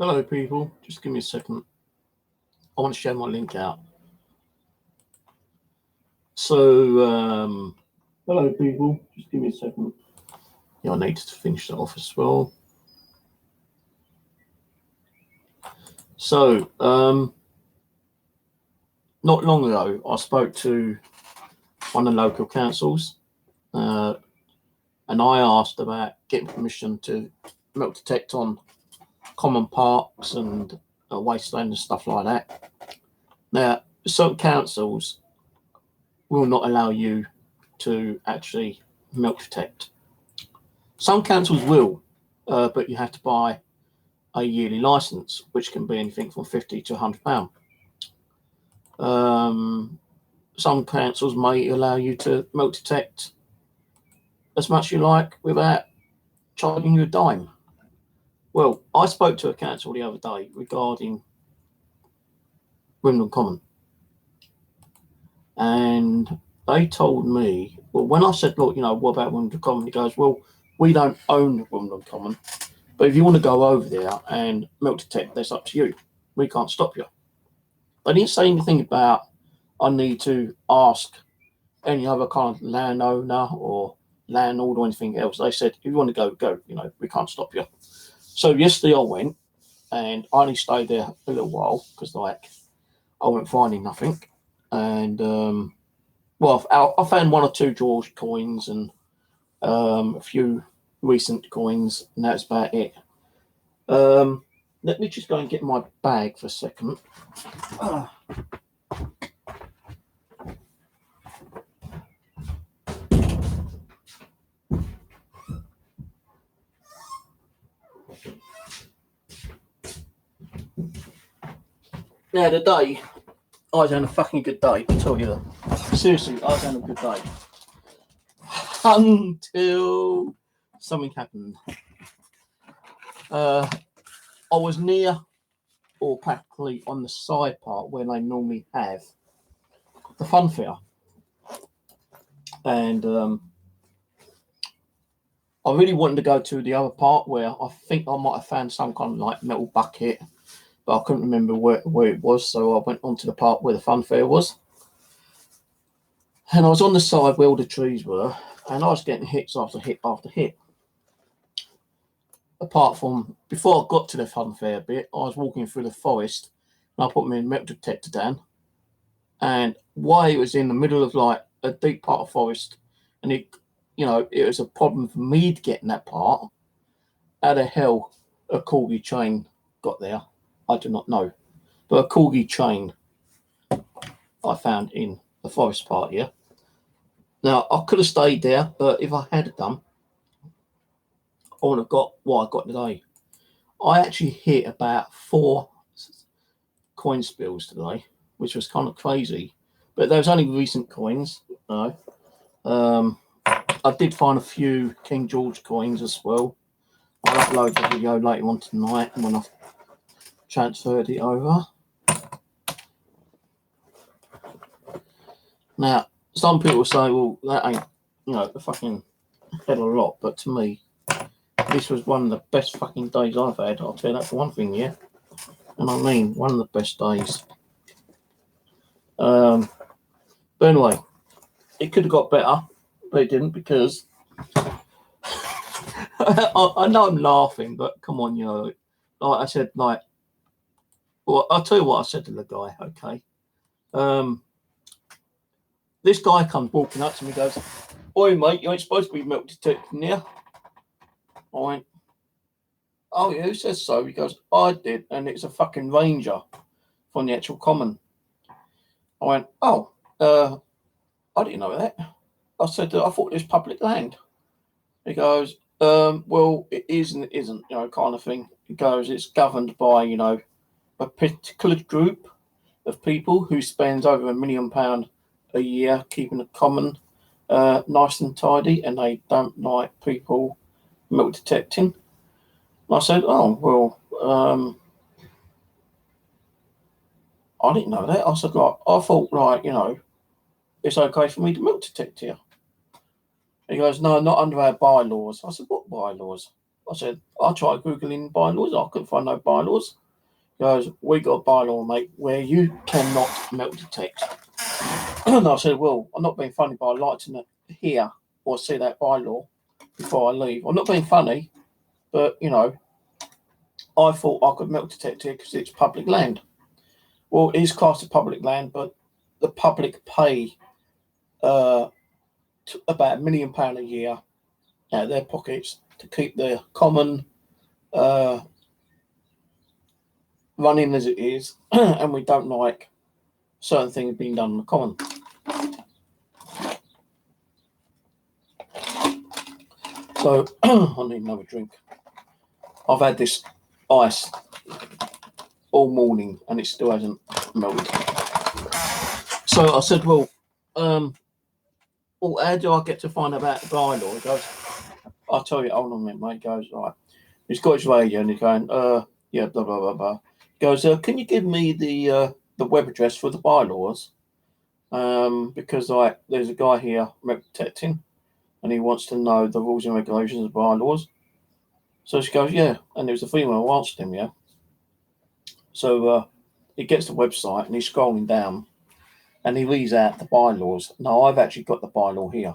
Hello people, just give me a second. I want to share my link out. So, hello people, just give me a second. Yeah, I need to finish that off as well. So, not long ago, I spoke to one of the local councils, and I asked about getting permission to milk detect on common parks and wasteland and stuff like that. Now, some councils will not allow you to actually milk detect. Some councils will, but you have to buy a yearly license, which can be anything from £50 to £100. Some councils may allow you to milk detect as much as you like without charging you a dime. Well, I spoke to a council the other day regarding Wimbledon Common, and they told me, well, when I said, look, what about Wimbledon Common? He goes, well, we don't own Wimbledon Common, but if you want to go over there and milk detect, that's up to you. We can't stop you. They didn't say anything about I need to ask any other kind of landowner or landlord or anything else. They said, if you want to go, go. We can't stop you. So yesterday I went, and I only stayed there a little while because, I wasn't finding nothing. And, I found one or two George coins and a few recent coins, and that's about it. Let me just go and get my bag for a second. Now, today, I was having a fucking good day, I tell you that. Seriously, I was having a good day. Until something happened. I was near, or practically on the side part where they normally have the fun fair. And I really wanted to go to the other part where I think I might have found some kind of metal bucket, but I couldn't remember where it was, so I went on to the part where the fun fair was. And I was on the side where all the trees were, and I was getting hits after hit after hit. Apart from, before I got to the fun fair bit, I was walking through the forest, and I put my metal detector down. And why it was in the middle of a deep part of forest, and it was a problem for me to get in that part. How the hell a corgi chain got there, I do not know. But a corgi chain I found in the forest part here. Now, I could have stayed there, but if I had done, I would have got what I got today. I actually hit about 4 coin spills today, which was kind of crazy. But those only recent coins, I did find a few King George coins as well. I'll upload the video later on tonight when I've transferred it over. Now, some people say, well, that ain't, a fucking hell of a lot. But to me, this was one of the best fucking days I've had. I'll tell you that for one thing, yeah. And I mean, one of the best days. But anyway, it could have got better, but it didn't, because I know I'm laughing, but come on, like I said, well, I'll tell you what I said to the guy, okay? This guy comes walking up to me and goes, oi, mate, you ain't supposed to be milk detecting here. I went, oh, yeah, who says so? He goes, I did, and it's a fucking ranger from the actual common. I went, oh, I didn't know that. I said, I thought it was public land. He goes, well, it is and it isn't, kind of thing. He goes, it's governed by, a particular group of people who spends over £1 million a year keeping the common nice and tidy, and they don't like people milk detecting. And I said, oh, well, I didn't know that. I said, I thought, it's okay for me to milk detect here. He goes, no, not under our bylaws. I said, what bylaws? I said, I tried Googling bylaws. I couldn't find no bylaws. He goes, we got a bylaw, mate, where you cannot metal detect. And I said, well, I'm not being funny, but I'd like to hear or see that bylaw before I leave. I'm not being funny, but, you know, I thought I could metal detect it because it's public land. Well, it is classed as public land, but the public pay about £1 million a year out of their pockets to keep the common running as it is, and we don't like certain things being done on the common. So I need another drink. I've had this ice all morning and it still hasn't melted. So I said, well, how do I get to find out about the bylaw? He goes, I'll tell you, hold on a minute, mate. He goes, right. He's got his radio and he's going, yeah, blah, blah, blah, blah. He goes, can you give me the web address for the bylaws? Because like there's a guy here protecting and he wants to know the rules and regulations of bylaws. So she goes, yeah. And there was a female who answered him, yeah. So he gets the website and he's scrolling down and he reads out the bylaws. Now, I've actually got the bylaw here.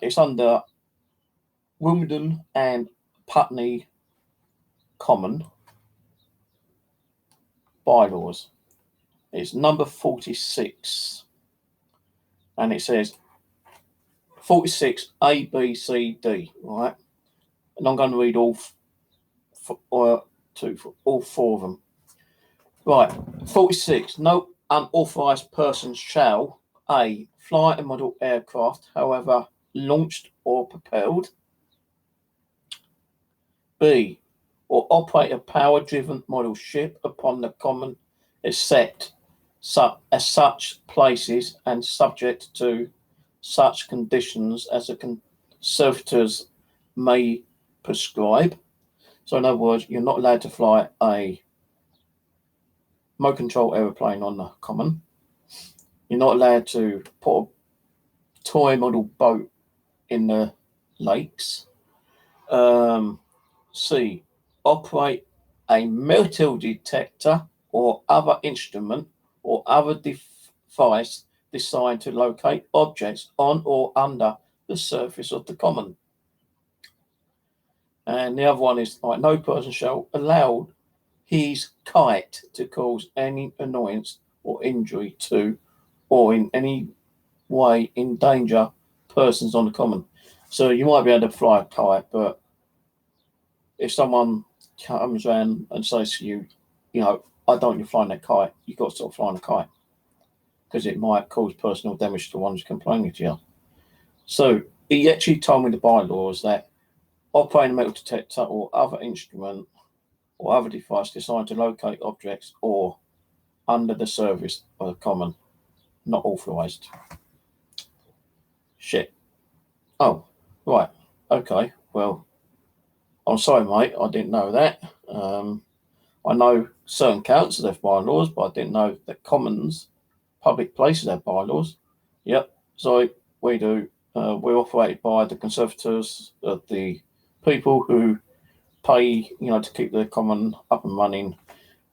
It's under Wimbledon and Putney Common bylaws. It's number 46. And it says 46 A, B, C, D, right? And I'm going to read all four of them. Right, 46. No unauthorised persons shall A. Fly a model aircraft, however launched or propelled. B. Or operate a power-driven model ship upon the common except as such places and subject to such conditions as the conservators may prescribe. So in other words, you're not allowed to fly a remote control aeroplane on the common. You're not allowed to put a toy model boat in the lakes. C. Operate a metal detector or other instrument or other device designed to locate objects on or under the surface of the common. And the other one is like no person shall allow his kite to cause any annoyance or injury to or in any way endanger persons on the common. So you might be able to fly a kite, but if someone comes around and says to you, you know, I don't want you flying that kite, you've got to stop flying a kite because it might cause personal damage to the ones complaining to you. So he actually told me the bylaws that operating a metal detector or other instrument or other device designed to locate objects or under the surface of the common, not authorised. Shit. Oh, right. Okay. Well, I'm sorry, mate. I didn't know that. I know certain councils have bylaws, but I didn't know that commons, public places have bylaws. Yep. So we do. We're operated by the conservators, the people who pay, you know, to keep the common up and running.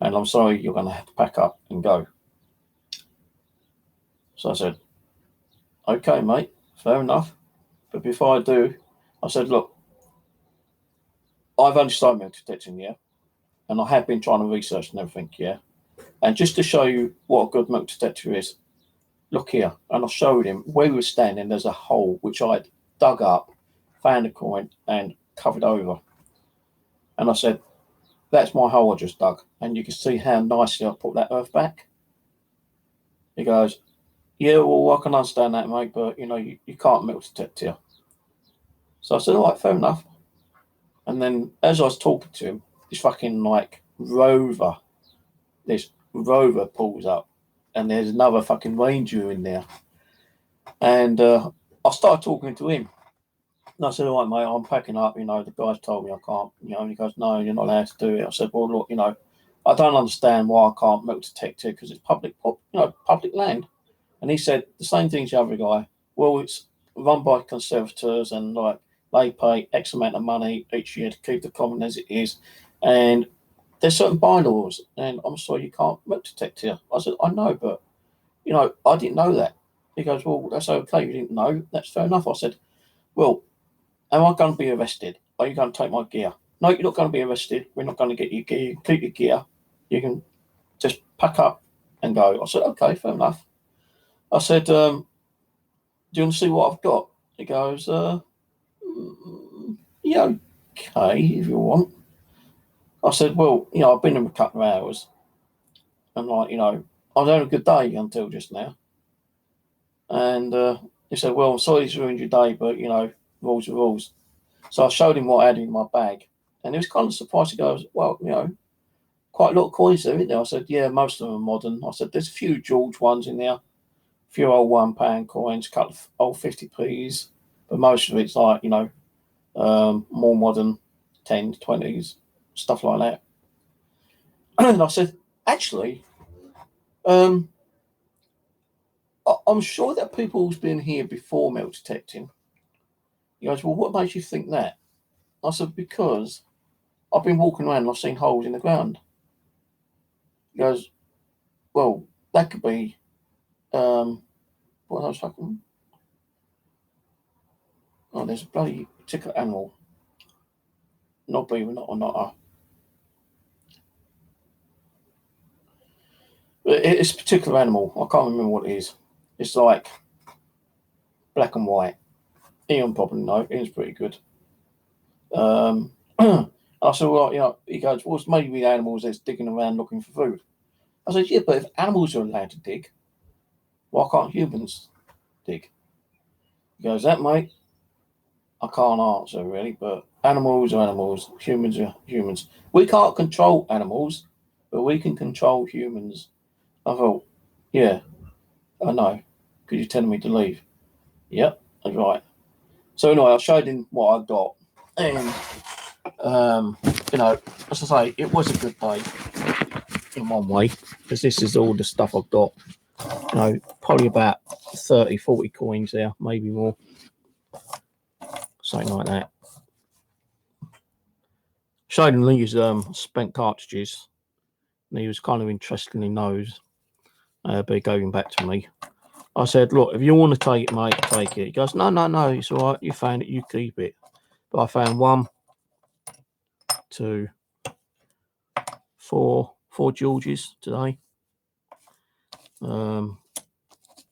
And I'm sorry, you're going to have to pack up and go. So I said, okay, mate, fair enough. But before I do, I said, look, I've only started metal detecting, yeah, and I have been trying to research and everything, yeah. And just to show you what a good metal detector is, look here. And I showed him where we were standing, there's a hole which I'd dug up, found a coin, and covered over. And I said, that's my hole I just dug. And you can see how nicely I put that earth back. He goes, yeah, well, I can understand that, mate, but, you know, you can't metal detect here. So I said, all right, fair enough. And then as I was talking to him, this fucking, like, rover pulls up. And there's another fucking ranger in there. And I started talking to him. And I said, all right, mate, I'm packing up. You know, the guys told me I can't, you know, and he goes, no, you're not allowed to do it. I said, well, look, you know, I don't understand why I can't metal detect it because it's public land. And he said the same thing to the other guy. Well, it's run by conservators and like they pay X amount of money each year to keep the common as it is, and there's certain bylaws, and I'm sorry, you can't milk detect here. I said, I know, but I didn't know that. He goes, well, that's okay. You didn't know. That's fair enough. I said, well, am I going to be arrested? Are you going to take my gear? No, you're not going to be arrested. We're not going to get your gear. You can keep your gear. You can just pack up and go. I said, okay, fair enough. I said, do you want to see what I've got? He goes, yeah, okay, if you want. I said, well, I've been in a couple of hours. And I was having a good day until just now. And he said, well, I'm sorry this ruined your day, but, rules are rules. So I showed him what I had in my bag. And he was kind of surprised. He goes, well, quite a lot of coins there, isn't there? I said, yeah, most of them are modern. I said, there's a few George ones in there, a few old £1 coins, a couple of old 50p's. But most of it's like, more modern 10s, 20s, stuff like that. And I said, actually, I'm sure that people's been here before metal detecting. He goes, well, what makes you think that? I said, because I've been walking around and I've seen holes in the ground. He goes, well, that could be, what else happened? Oh, there's a bloody particular animal. Not beaver, not an otter. It's a particular animal. I can't remember what it is. It's like black and white. Ian probably know. Ian's pretty good. I said, well, he goes, well, it's maybe the animals that's digging around looking for food. I said, yeah, but if animals are allowed to dig, why can't humans dig? He goes, that, mate, I can't answer really, but animals are animals, humans are humans. We can't control animals, but we can control humans. I thought, yeah, I know, because you're telling me to leave. Yep, that's right. So anyway, I showed him what I got, and as I say, it was a good day in one way, because this is all the stuff I've got. Probably about 30, 40 coins there, maybe more, something like that. Showed him these spent cartridges, and he was kind of interested in those, but he gave him back to me. I said, look, if you want to take it, mate, take it. He goes, no, it's all right. You found it, you keep it. But I found 1, 2, 4 Georges today.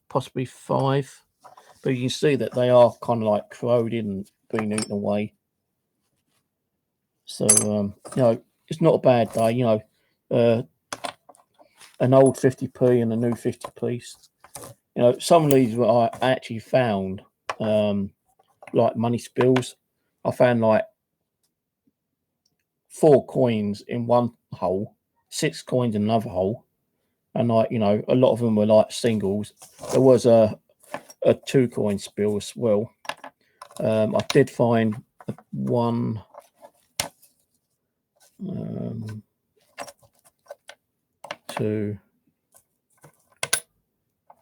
Possibly 5. But you can see that they are kind of like corroded and being eaten away. So, it's not a bad day, an old 50p and a new 50p. Some of these I actually found, like money spills. I found like 4 coins in one hole, 6 coins in another hole, and like a lot of them were like singles. There was a 2 coin spill as well. I did find 1, 2,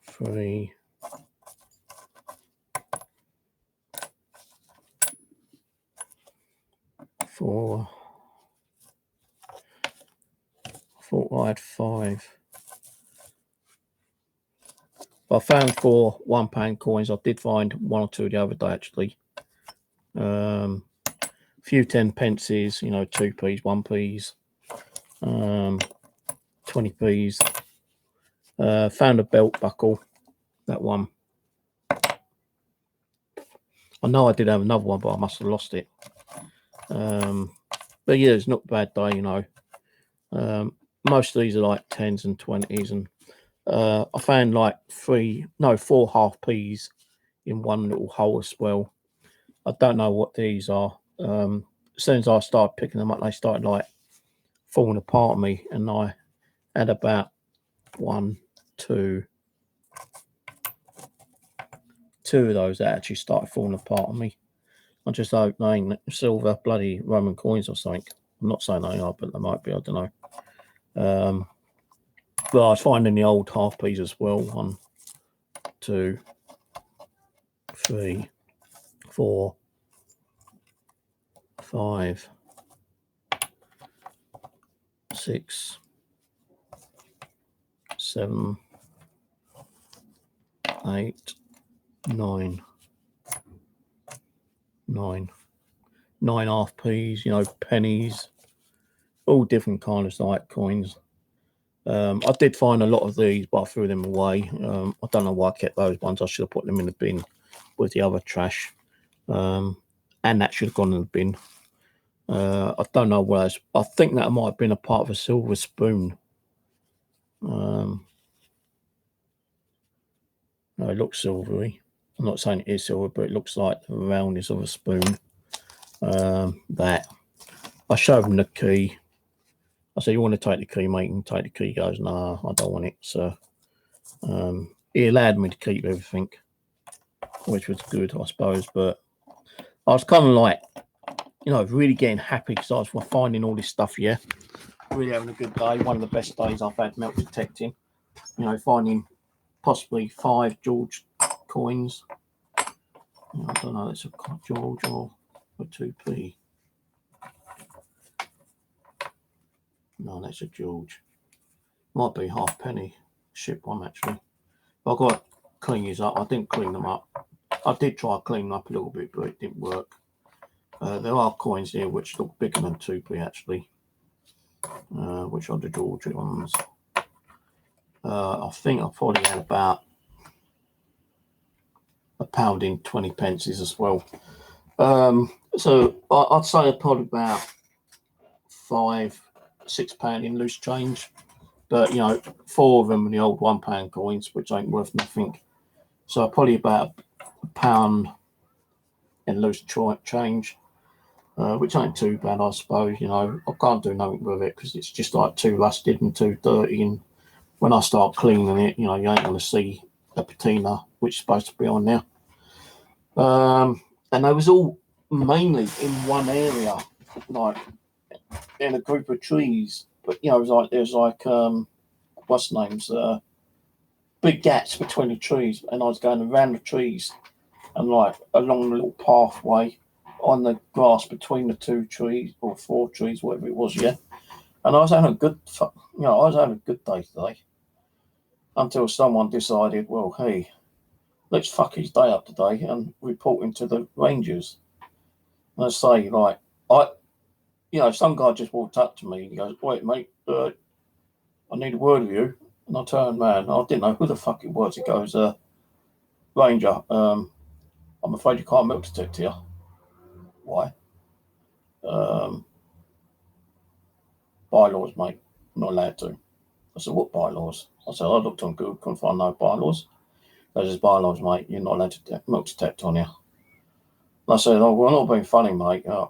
3, 4. I thought I had 5. I found 4 £1 coins. I did find 1 or 2 the other day actually. A few 10 pences, 2p's, 1p's, 20p's. Found a belt buckle, that one. I know I did have another one, but I must have lost it. But yeah, it's not a bad day, most of these are like 10s and 20s, and I found like 4 half-p's in one little hole as well. I don't know what these are. As soon as I started picking them up, they started like falling apart on me, and I had about 1, 2 of those that actually started falling apart on me. I just hope they ain't silver bloody Roman coins or something. I'm not saying they are, but they might be. I don't know. But I was finding the old half-p's as well. 1, 2, 3, 4, 5, 6, 7, 8, 9, 9 half p's, you know, pennies, all different kinds of like coins. I did find a lot of these, but I threw them away. I don't know why I kept those ones. I should have put them in the bin with the other trash. And that should have gone in the bin. I don't know what else. I think that might have been a part of a silver spoon. No, it looks silvery. I'm not saying it is silver, but it looks like the roundness of a spoon. That. I showed him the key. I said, "You want to take the key, mate? You can take the key." He goes, "No, I don't want it." So he allowed me to keep everything, which was good, I suppose. But I was kind of like, you know, really getting happy because I was finding all this stuff here. Really having a good day. One of the best days I've had milk detecting. You know, finding possibly 5 George coins. You know, I don't know, it's a George or a 2p. No, that's a George. Might be halfpenny. Ship one actually. I've got to clean these up. I didn't clean them up. I did try to clean them up a little bit, but it didn't work. There are coins here which look bigger than 2p actually, which are the George ones. I think I probably had about £1 in 20 pences as well. So I'd say probably about £5, £6 in loose change. But, you know, 4 of them are the old £1 coins, which ain't worth nothing. So probably about £1 in loose change, which ain't too bad, I suppose. You know, I can't do nothing with it because it's just like too rusted and too dirty. And when I start cleaning it, you know, you ain't going to see the patina, which is supposed to be on there. And they was all mainly in one area, like in a group of trees. But, you know, it was like, there's like, what's the names, big gaps between the trees. And I was going around the trees and like along the little pathway on the grass between the 2 trees or 4 trees, whatever it was, yeah. And I was having a good, you know, I was having a good day today until someone decided, well, hey, let's fuck his day up today and report him to the Rangers. And I say, like, you know, some guy just walked up to me and he goes, "Wait, mate, I need a word with you." And I turned around. I didn't know who the fuck it was. He goes, "Ranger, I'm afraid you can't milk detect here." Why? Bylaws, mate. I'm not allowed to. I said, "What bylaws?" I said, "I looked on Google, couldn't find no bylaws." There's bylaws, mate. You're not allowed to milk detect on here. And I said, "Oh, well, not being funny, mate. You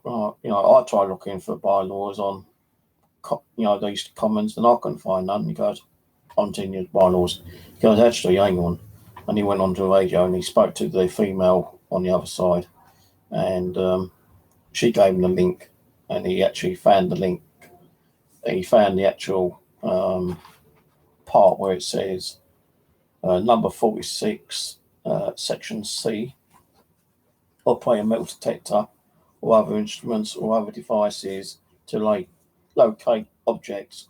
know, I tried looking for bylaws on, you know, these commons, and I couldn't find none." He goes, "On your bylaws." He goes, "Actually, hang on." And he went on to the radio and he spoke to the female on the other side, and she gave him the link, and he actually found the link. He found the actual part where it says number 46, section C, operate a metal detector or other instruments or other devices to locate objects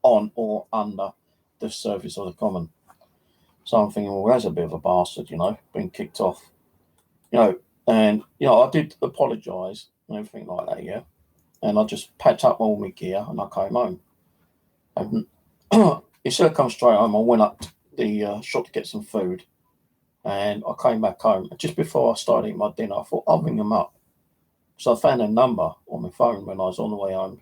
on or under the surface of the common. So I'm thinking, well, that's a bit of a bastard, you know, being kicked off. You know, and, you know, I did apologise and everything like that, yeah. And I just packed up all my gear and I came home. And instead of coming straight home, I went up to the shop to get some food. And I came back home. And just before I started eating my dinner, I thought I'll ring them up. So I found a number on my phone when I was on the way home.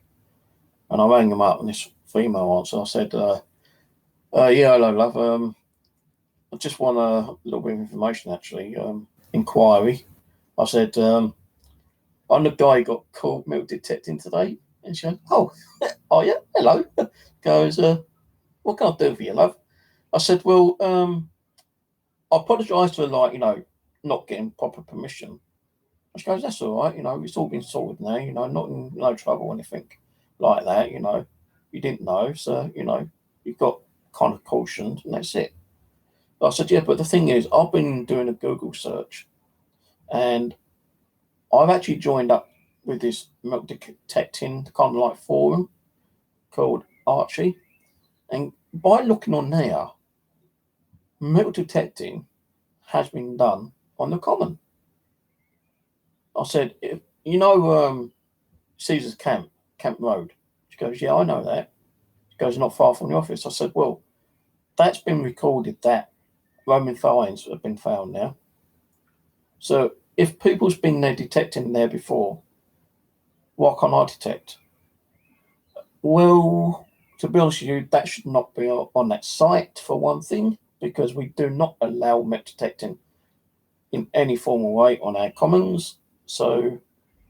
And I rang them up and this female answered. I said, yeah, hello, love. I just want a little bit of information, actually. Inquiry. I said, I'm the guy who got called milk detecting today. And she went, "Oh, yeah, hello." Goes, "What can I do for you, love?" I said, "Well, I apologise for, like, you know, not getting proper permission." And she goes, "That's all right, you know, it's all been sorted now, you know, not in no trouble or anything like that, you know. You didn't know, so, you know, you got kind of cautioned and that's it." I said, "Yeah, but the thing is, I've been doing a Google search and I've actually joined up with this metal detecting kind of like forum called Archie, and by looking on there, metal detecting has been done on the common. I said, Caesar's Camp Road. She goes, yeah, I know that. She goes, not far from the office. I said, well, that's been recorded that Roman finds have been found now. So if people's been there detecting there before, why can't I detect? Well, to be honest with you, that should not be on that site for one thing, because we do not allow metal detecting in any formal way on our commons. So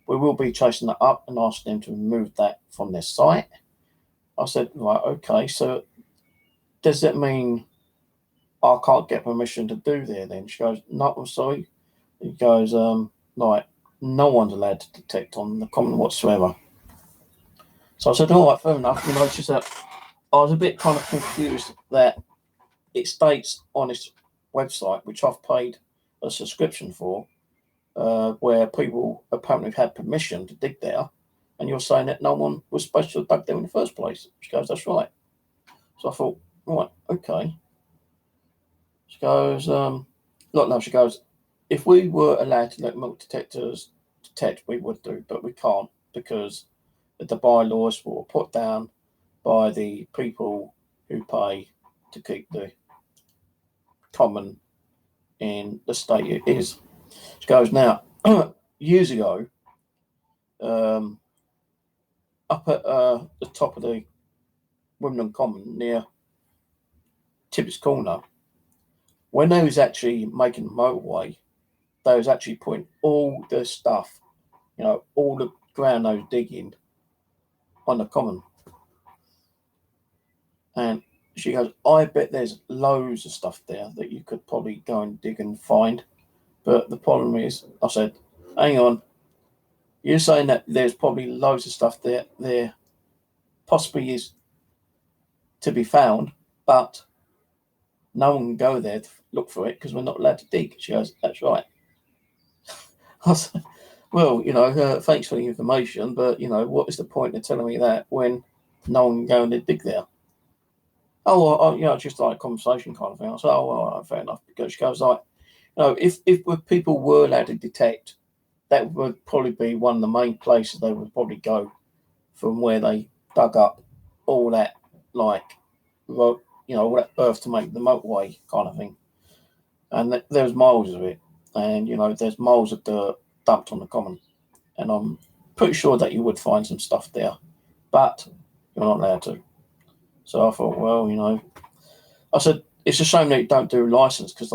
we will be chasing that up and asking them to remove that from their site. I said, right, okay, so does that mean I can't get permission to do there then? She goes, no, I'm sorry. He goes, like, no one's allowed to detect on the common whatsoever. So I said, all right, fair enough. It's just that I was a bit kind of confused that it states on its website, which I've paid a subscription for, where people apparently have had permission to dig there, and you're saying that no one was supposed to have dug there in the first place. She goes, that's right. So I thought, right, okay. She goes, she goes, if we were allowed to let metal detectors detect, we would do, but we can't because the bylaws were put down by the people who pay to keep the common in the state it is. She goes, now, years ago, up at the top of the Wimbledon Common near Tippett's Corner, when they was actually making the motorway, they was actually putting all the stuff, all the ground they was digging on the common. And she goes, I bet there's loads of stuff there that you could probably go and dig and find. But the problem is, I said, hang on, you're saying that there's probably loads of stuff there possibly is to be found, but no one can go there to look for it because we're not allowed to dig. She goes, that's right. I said, well, thanks for the information, but, what is the point of telling me that when no one can go and dig there? Oh, well, just like a conversation kind of thing. I said, oh, well, fair enough. Because she goes like, if people were allowed to detect, that would probably be one of the main places they would probably go from where they dug up all that, like, all that earth to make the motorway kind of thing. And there's miles of it. And, there's miles of dirt dumped on the common. And I'm pretty sure that you would find some stuff there. But you're not allowed to. So I thought, well, I said, it's a shame that you don't do license because,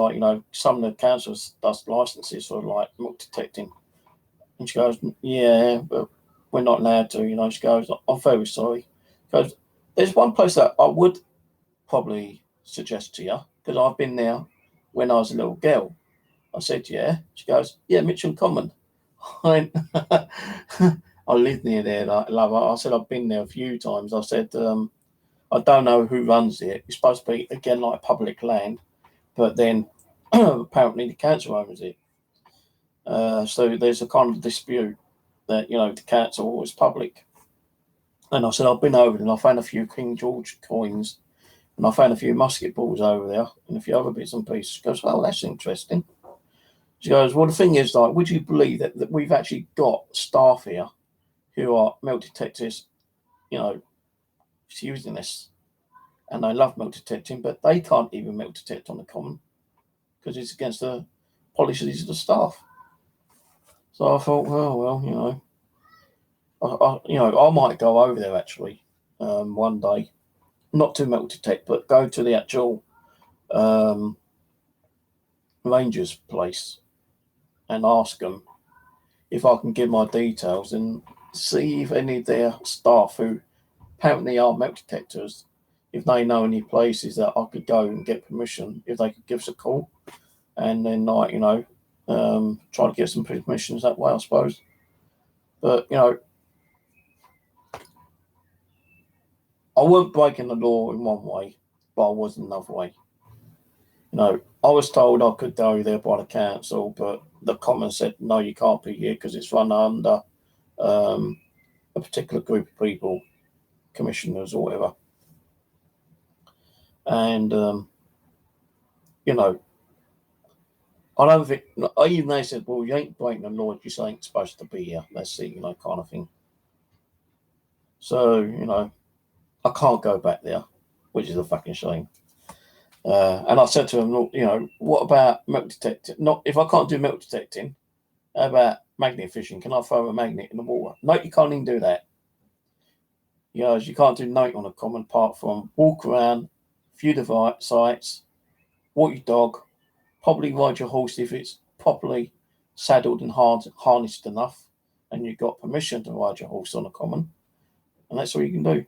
some of the councils does licenses for, metal detecting. And she goes, yeah, but we're not allowed to, She goes, I'm very sorry. She goes, there's one place that I would probably suggest to you because I've been there when I was a little girl. I said, yeah. She goes, yeah, Mitcham Common. I live near there, love it. I said, I've been there a few times. I said, I don't know who runs it. It's supposed to be, again, like public land, but then apparently the council owns it. So there's a kind of dispute that, the council is public. And I said, I've been over and I found a few King George coins and I found a few musket balls over there and a few other bits and pieces. She goes, well, that's interesting. She goes, well, the thing is, would you believe that we've actually got staff here who are metal detectors, using this, and they love metal detecting, but they can't even metal detect on the common because it's against the policies of the staff. So I thought, well, I might go over there actually one day, not to metal detect, but go to the actual Rangers place and ask them if I can give my details and see if any of their staff who apparently are metal detectors, if they know any places that I could go and get permission, if they could give us a call, and then try to get some permissions that way, I suppose. But I weren't breaking the law in one way, but I was in another way. I was told I could go there by the council, but the Commons said no, you can't be here because it's run under a particular group of people, commissioners or whatever. And, you know, I don't think, even they said, well, you ain't breaking the law, you just ain't supposed to be here. That's it, you know, kind of thing. So, you know, I can't go back there, which is a fucking shame. And I said to him, look, you know, what about metal detecting? Not if I can't do metal detecting, how about magnet fishing? Can I throw a magnet in the water? No, you can't even do that. You know, you can't do nothing on a common apart from walk around, view the sites, walk your dog, probably ride your horse if it's properly saddled and harnessed enough, and you've got permission to ride your horse on a common, and that's all you can do.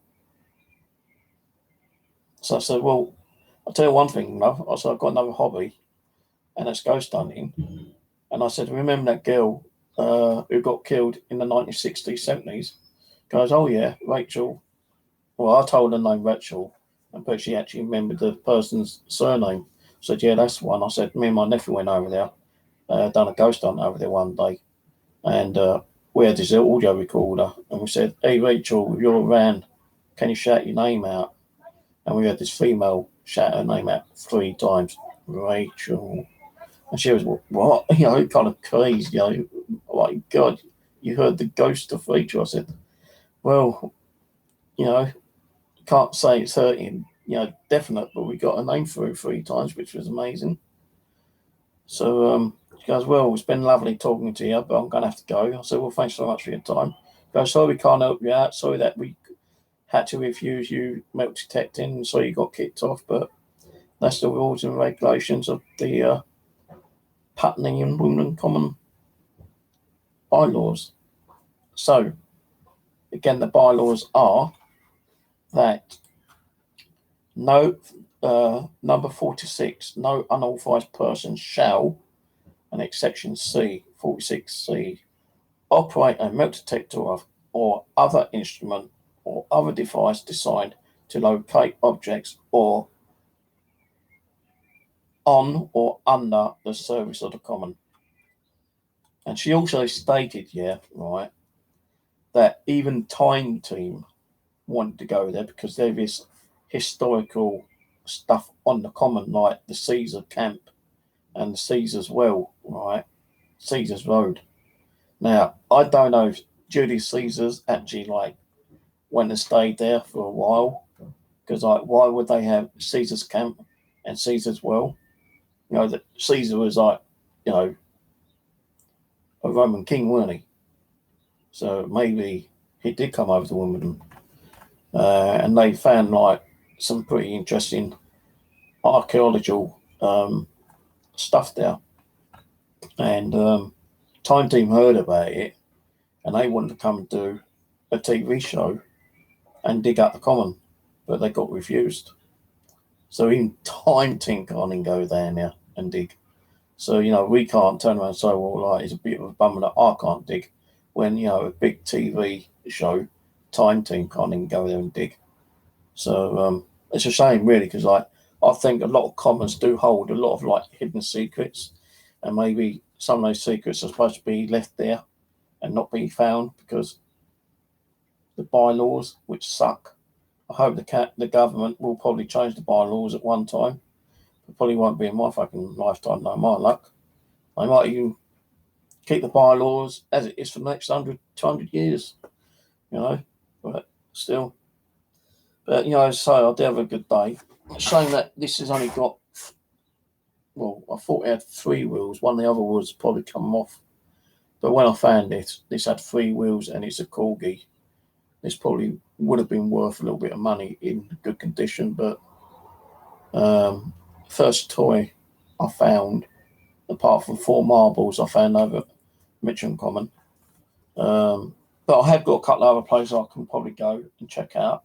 So I said, well, I'll tell you one thing, love. I said, I've got another hobby, and that's ghost hunting. And I said, remember that girl who got killed in the 1960s, 70s? Goes, oh yeah, Rachel. Well, I told her name Rachel, but she actually remembered the person's surname. I said, yeah, that's the one. I said, me and my nephew went over there, done a ghost hunt over there one day, and we had this audio recorder, and we said, hey Rachel, if you're around, can you shout your name out? And we had this female shout her name out 3 times, Rachel. And she was, what? You know, kind of crazy, you know, like, God, you heard the ghost of Rachel. I said, well, you know, can't say it's hurting, you know, definite, but we got a name through 3 times, which was amazing. So she goes, well, it's been lovely talking to you, but I'm going to have to go. I said, well, thanks so much for your time. She goes, sorry we can't help you out. Sorry that we had to refuse you metal detecting, so you got kicked off, but that's the rules and regulations of the Putney and Wimbledon Common bylaws. So, again, the bylaws are that no, number 46, no unauthorised person shall, and it's section C, 46C, operate a metal detector or other instrument or other device designed to locate objects or on or under the surface of the common. And she also stated, right, that even Time Team wanted to go there because there is historical stuff on the common, like the Caesar camp and the Caesar's well, right? Caesar's Road. Now, I don't know if Julius Caesar's actually like went and stayed there for a while, because like, why would they have Caesar's camp and Caesar's well? You know, that Caesar was like, you know, a Roman king, weren't he? So maybe he did come over to Wimbledon. And they found like some pretty interesting archaeological stuff there. And Time Team heard about it, and they wanted to come and do a TV show and dig up the common, but they got refused. So even Time Team can't even go there now and dig. So, you know, we can't turn around and say, well, like, it's a bit of a bummer that I can't dig, when, you know, a big TV show, Time Team can't even go there and dig. So it's a shame, really, because like, I think a lot of commons do hold a lot of like hidden secrets, and maybe some of those secrets are supposed to be left there and not be found because the bylaws, which suck. I hope the government will probably change the bylaws at one time. It probably won't be in my fucking lifetime, no, my luck. They might even keep the bylaws as it is for the next 100, 200 years, you know, but still. But, you know, as I say, I did have a good day. Shame that this has only got, well, I thought it had 3 wheels. One of the other wheels probably come off. But when I found it, this had 3 wheels and it's a Corgi. This probably would have been worth a little bit of money in good condition. But first toy I found, apart from 4 marbles I found over at Mitcham Common. But I have got a couple of other places I can probably go and check out.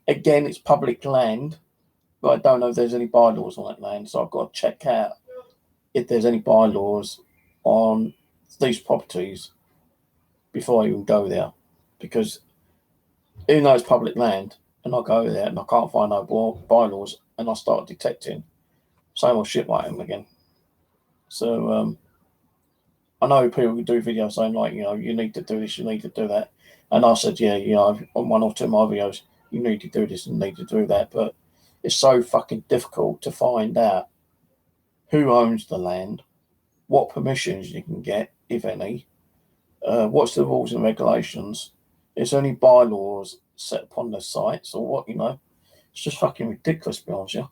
Again, it's public land, but I don't know if there's any bylaws on that land, so I've got to check out if there's any bylaws on these properties before I even go there, because even though it's public land and I go there and I can't find no bylaws and I start detecting, same old shit might happen again. So I know people can do videos saying like, you know, you need to do this, you need to do that. And I said, yeah, you know, on one or two of my videos, you need to do this and need to do that. But it's so fucking difficult to find out who owns the land, what permissions you can get, if any, what's the rules and regulations, is there any bylaws set upon the sites or what, you know. It's just fucking ridiculous, to be honest with you.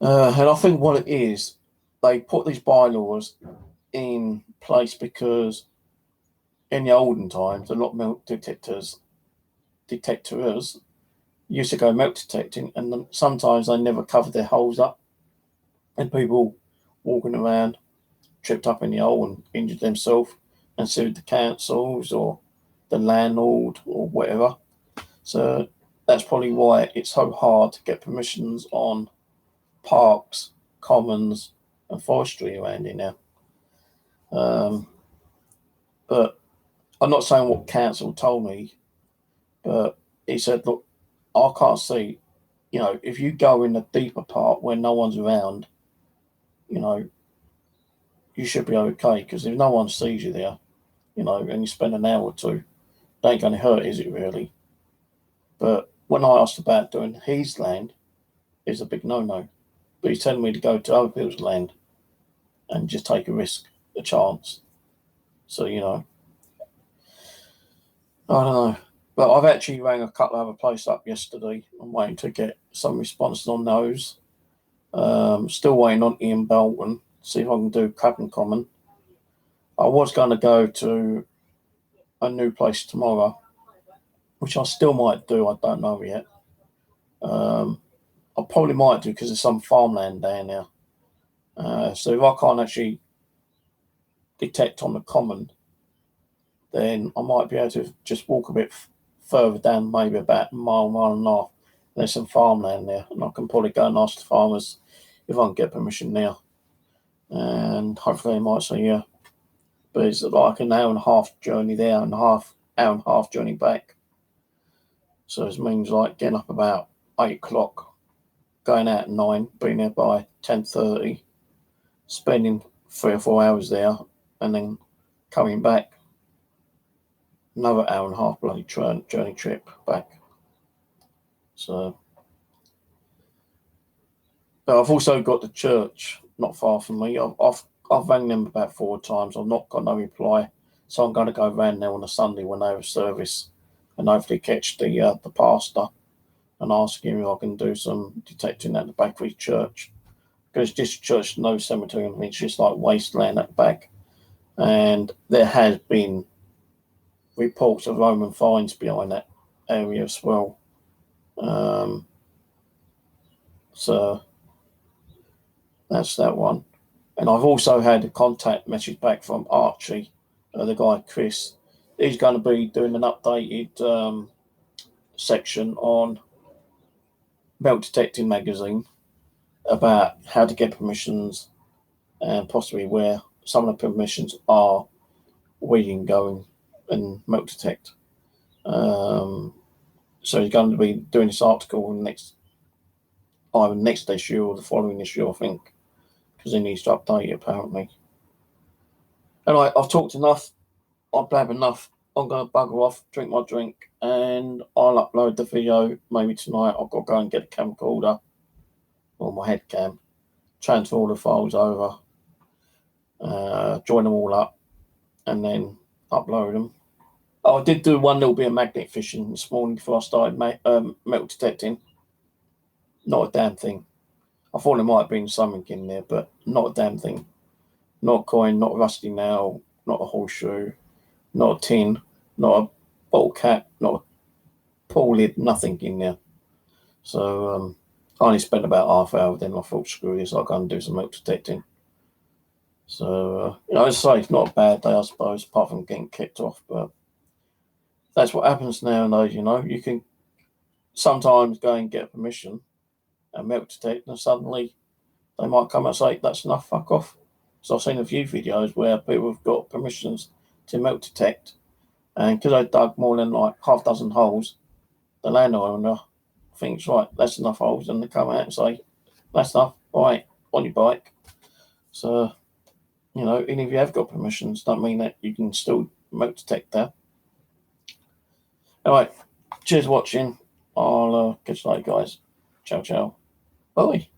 And I think what it is, they put these bylaws in place because in the olden times, a lot of milk detectors used to go milk detecting, and sometimes they never covered their holes up, and people walking around tripped up in the hole and injured themselves and sued the councils or the landlord or whatever. So that's probably why it's so hard to get permissions on parks, commons, and forestry around here now. But I'm not saying what council told me, but he said, look, I can't see, you know, if you go in the deeper part where no one's around, you know, you should be okay, because if no one sees you there, you know, and you spend an hour or two, it ain't going to hurt, is it really? But when I asked about doing his land, it's a big no-no. But he's telling me to go to other people's land and just take a risk, a chance. So, you know, I don't know. But I've actually rang a couple of other places up yesterday. I'm waiting to get some responses on those. Still waiting on Ian Belton, see if I can do Clapham Common. I was going to go to a new place tomorrow, which I still might do. I don't know yet. I probably might do because there's some farmland down there. So if I can't actually detect on the common, then I might be able to just walk a bit further down, maybe about a mile and a half. There's some farmland there, and I can probably go and ask the farmers if I can get permission now. And hopefully they might say yeah. But it's like an hour and a half journey there and hour and a half journey back. So it means like getting up about 8 o'clock, going out at 9, being there by 10:30, spending 3 or 4 hours there, and then coming back. Another hour and a half bloody journey trip back. So, but I've also got the church not far from me. I've rang them about 4 times. I've not got no reply, so I'm going to go round there on a Sunday when they have a service, and hopefully catch the pastor and ask him if I can do some detecting at the back of his church, because this church, no cemetery, and it's just like wasteland at the back, and there has been reports of Roman finds behind that area as well. So that's that one. And I've also had a contact message back from Archie, the guy Chris. He's going to be doing an updated section on Milk Detecting magazine about how to get permissions and possibly where some of the permissions are, where you can go and milk detect. So he's going to be doing this article either next issue or the following issue, I think, because he needs to update it apparently. Anyway, I've talked enough. I've blabbed enough. I'm going to bugger off, drink my drink, and I'll upload the video maybe tonight. I've got to go and get a camcorder or my head cam, transfer all the files over, join them all up, and then upload them. Oh, I did do one little bit of magnet fishing this morning before I started metal detecting. Not a damn thing. I thought there might have been something in there, but not a damn thing. Not a coin, not a rusty nail, not a horseshoe, not a tin, not a bottle cap, not a pool lid, nothing in there. So I only spent about half hour, then I thought, screw this, I'll go and do some metal detecting. So, as I say, it's not a bad day, I suppose, apart from getting kicked off, but that's what happens nowadays, you can sometimes go and get permission and milk detect, and suddenly they might come and say, that's enough, fuck off. So I've seen a few videos where people have got permissions to milk detect, and because they dug more than like half a dozen holes, the landowner thinks, right, that's enough holes, and they come out and say, that's enough, right, on your bike. So You know, even if you have got permissions, don't mean that you can still smoke detect there. All right. Cheers for watching. I'll catch you later, guys. Ciao, ciao. Bye.